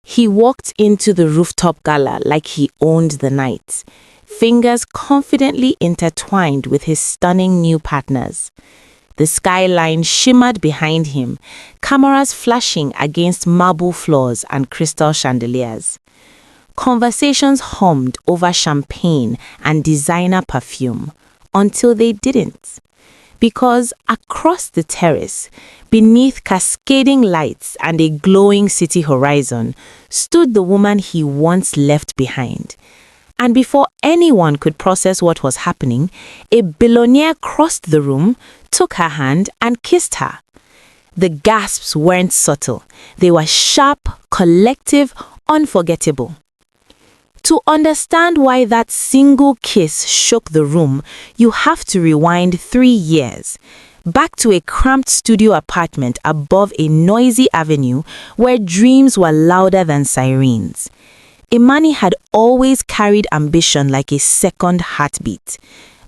He walked into the rooftop gala like he owned the night, fingers confidently intertwined with his stunning new partners. The skyline shimmered behind him, cameras flashing against marble floors and crystal chandeliers. Conversations hummed over champagne and designer perfume, until they didn't. Because across the terrace, beneath cascading lights and a glowing city horizon, stood the woman he once left behind. And before anyone could process what was happening, a billionaire crossed the room, took her hand, and kissed her. The gasps weren't subtle. They were sharp, collective, unforgettable. To understand why that single kiss shook the room, you have to rewind 3 years, back to a cramped studio apartment above a noisy avenue where dreams were louder than sirens. Imani had always carried ambition like a second heartbeat.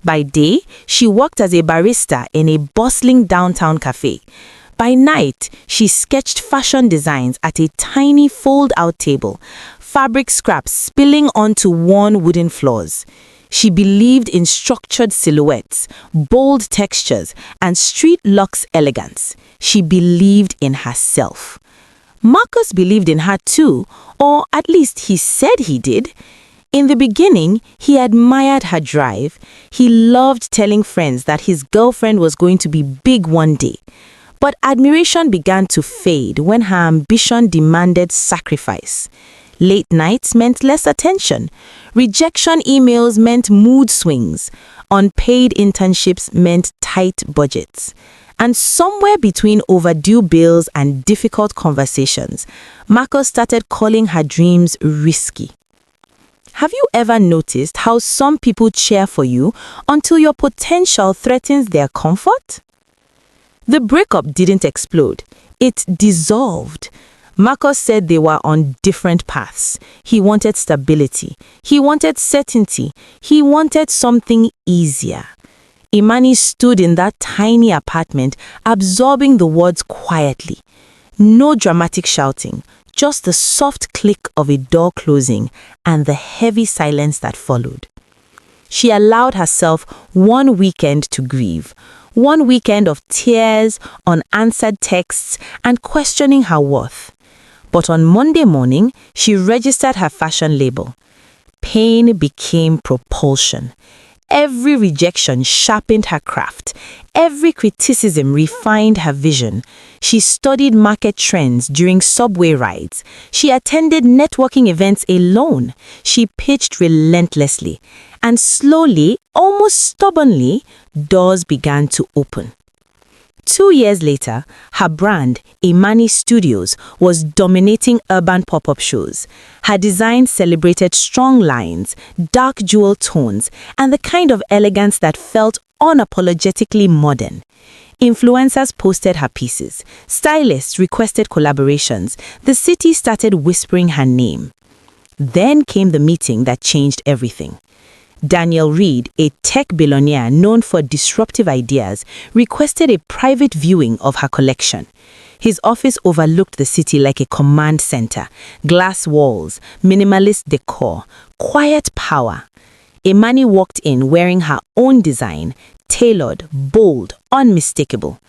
By day, she worked as a barista in a bustling downtown cafe. By night, she sketched fashion designs at a tiny fold-out table, fabric scraps spilling onto worn wooden floors. She believed in structured silhouettes, bold textures, and street luxe elegance. She believed in herself. Marcus believed in her too, or at least he said he did. In the beginning, he admired her drive. He loved telling friends that his girlfriend was going to be big one day. But admiration began to fade when her ambition demanded sacrifice. Late nights meant less attention. Rejection emails meant mood swings. Unpaid internships meant tight budgets. And somewhere between overdue bills and difficult conversations, Marcus started calling her dreams risky. Have you ever noticed how some people cheer for you until your potential threatens their comfort? The breakup didn't explode. It dissolved. Marcus said they were on different paths. He wanted stability. He wanted certainty. He wanted something easier. Imani stood in that tiny apartment, absorbing the words quietly. No dramatic shouting, just the soft click of a door closing and the heavy silence that followed. She allowed herself one weekend to grieve. One weekend of tears, unanswered texts, and questioning her worth. But on Monday morning, she registered her fashion label. Pain became propulsion. Every rejection sharpened her craft. Every criticism refined her vision. She studied market trends during subway rides. She attended networking events alone. She pitched relentlessly. And slowly, almost stubbornly, doors began to open. 2 years later, her brand, Imani Studios, was dominating urban pop-up shows. Her design celebrated strong lines, dark jewel tones, and the kind of elegance that felt unapologetically modern. Influencers posted her pieces. Stylists requested collaborations. The city started whispering her name. Then came the meeting that changed everything. Daniel Reed, a tech billionaire known for disruptive ideas, requested a private viewing of her collection. His office overlooked the city like a command center. Glass walls, minimalist decor, quiet power. Imani walked in wearing her own design, tailored, bold, unmistakable.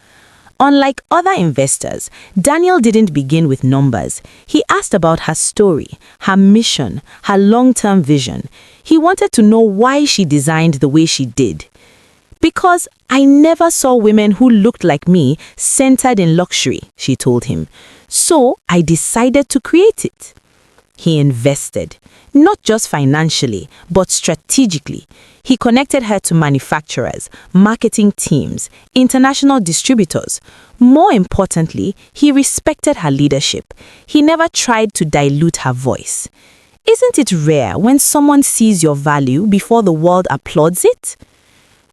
Unlike other investors, Daniel didn't begin with numbers. He asked about her story, her mission, her long-term vision. He wanted to know why she designed the way she did. Because I never saw women who looked like me centered in luxury, she told him. So I decided to create it. He invested, not just financially, but strategically. He connected her to manufacturers, marketing teams, international distributors. More importantly, he respected her leadership. He never tried to dilute her voice. Isn't it rare when someone sees your value before the world applauds it?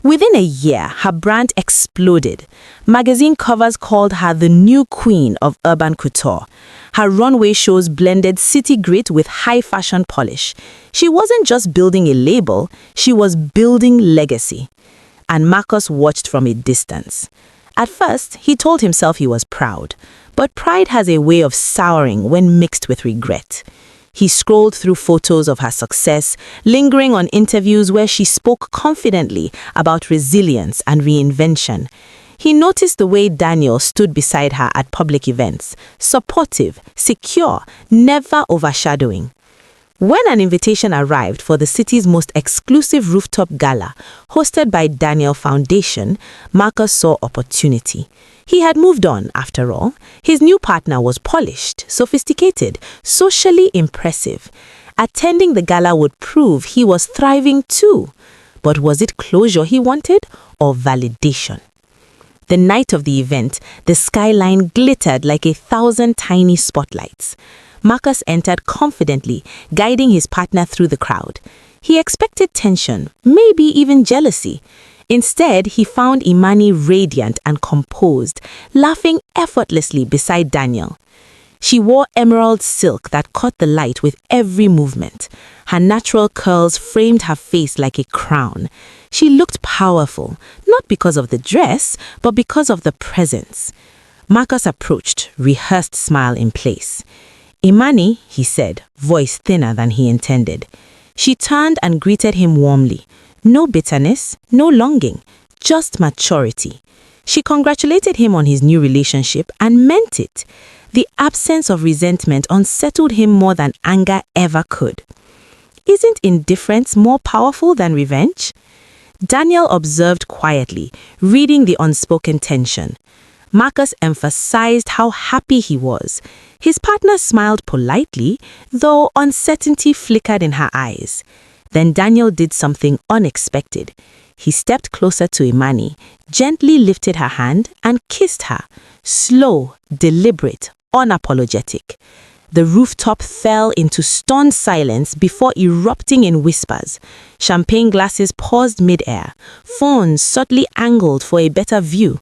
Within a year, her brand exploded. Magazine covers called her the new queen of urban couture. Her runway shows blended city grit with high fashion polish. She wasn't just building a label, she was building legacy. And Marcus watched from a distance. At first, he told himself he was proud. But pride has a way of souring when mixed with regret. He scrolled through photos of her success, lingering on interviews where she spoke confidently about resilience and reinvention. He noticed the way Daniel stood beside her at public events, supportive, secure, never overshadowing. When an invitation arrived for the city's most exclusive rooftop gala, hosted by Daniel Foundation, Marcus saw opportunity. He had moved on, after all. His new partner was polished, sophisticated, socially impressive. Attending the gala would prove he was thriving too. But was it closure he wanted or validation? The night of the event, the skyline glittered like 1,000 tiny spotlights. Marcus entered confidently, guiding his partner through the crowd. He expected tension, maybe even jealousy. Instead, he found Imani radiant and composed, laughing effortlessly beside Daniel. She wore emerald silk that caught the light with every movement. Her natural curls framed her face like a crown. She looked powerful, not because of the dress, but because of the presence. Marcus approached, rehearsed smile in place. "Imani," he said, voice thinner than he intended. She turned and greeted him warmly. No bitterness, no longing, just maturity. She congratulated him on his new relationship and meant it. The absence of resentment unsettled him more than anger ever could. Isn't indifference more powerful than revenge? Daniel observed quietly, reading the unspoken tension. Marcus emphasized how happy he was. His partner smiled politely, though uncertainty flickered in her eyes. Then Daniel did something unexpected. He stepped closer to Imani, gently lifted her hand and kissed her. Slow, deliberate, unapologetic. The rooftop fell into stunned silence before erupting in whispers. Champagne glasses paused mid-air, phones subtly angled for a better view.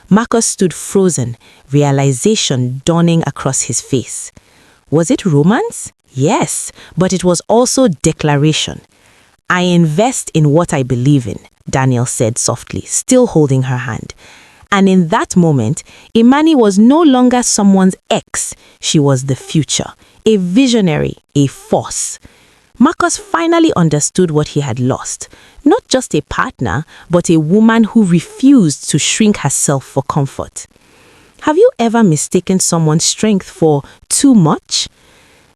Marcus stood frozen, realization dawning across his face. Was it romance? Yes, but it was also declaration. "I invest in what I believe in," Daniel said softly, still holding her hand. And in that moment, Imani was no longer someone's ex. She was the future, a visionary, a force. Marcus finally understood what he had lost. Not just a partner, but a woman who refused to shrink herself for comfort. Have you ever mistaken someone's strength for too much?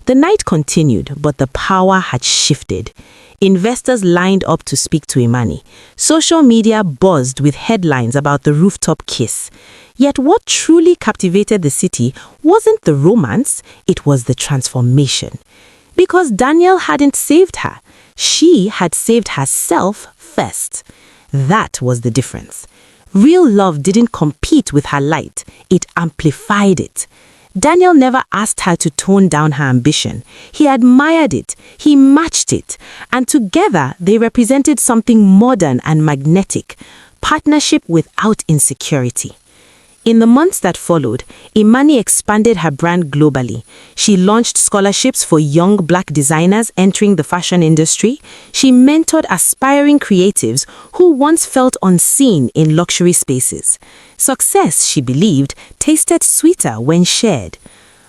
The night continued, but the power had shifted. Investors lined up to speak to Imani. Social media buzzed with headlines about the rooftop kiss. Yet what truly captivated the city wasn't the romance, it was the transformation. Because Daniel hadn't saved her. She had saved herself first. That was the difference. Real love didn't compete with her light, it amplified it. Daniel never asked her to tone down her ambition. He admired it, he matched it, and together they represented something modern and magnetic, partnership without insecurity. In the months that followed, Imani expanded her brand globally. She launched scholarships for young Black designers entering the fashion industry. She mentored aspiring creatives who once felt unseen in luxury spaces. Success, she believed, tasted sweeter when shared.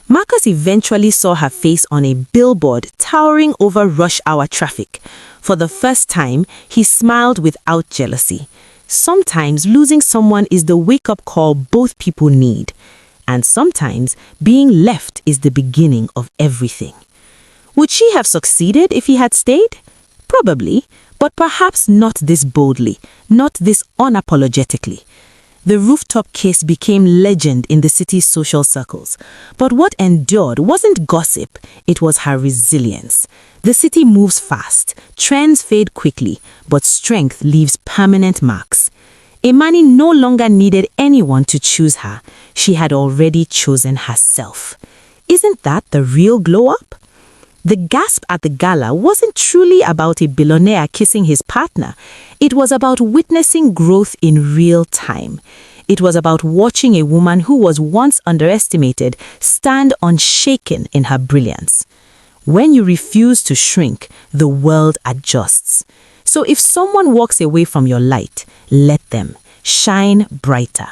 Marcus eventually saw her face on a billboard towering over rush hour traffic. For the first time, he smiled without jealousy. Sometimes losing someone is the wake-up call both people need. And sometimes being left is the beginning of everything. Would she have succeeded if he had stayed? Probably, but perhaps not this boldly, not this unapologetically. The rooftop kiss became legend in the city's social circles. But what endured wasn't gossip, it was her resilience. The city moves fast, trends fade quickly, but strength leaves permanent marks. Imani no longer needed anyone to choose her. She had already chosen herself. Isn't that the real glow-up? The gasp at the gala wasn't truly about a billionaire kissing his partner. It was about witnessing growth in real time. It was about watching a woman who was once underestimated stand unshaken in her brilliance. When you refuse to shrink, the world adjusts. So if someone walks away from your light, let them shine brighter.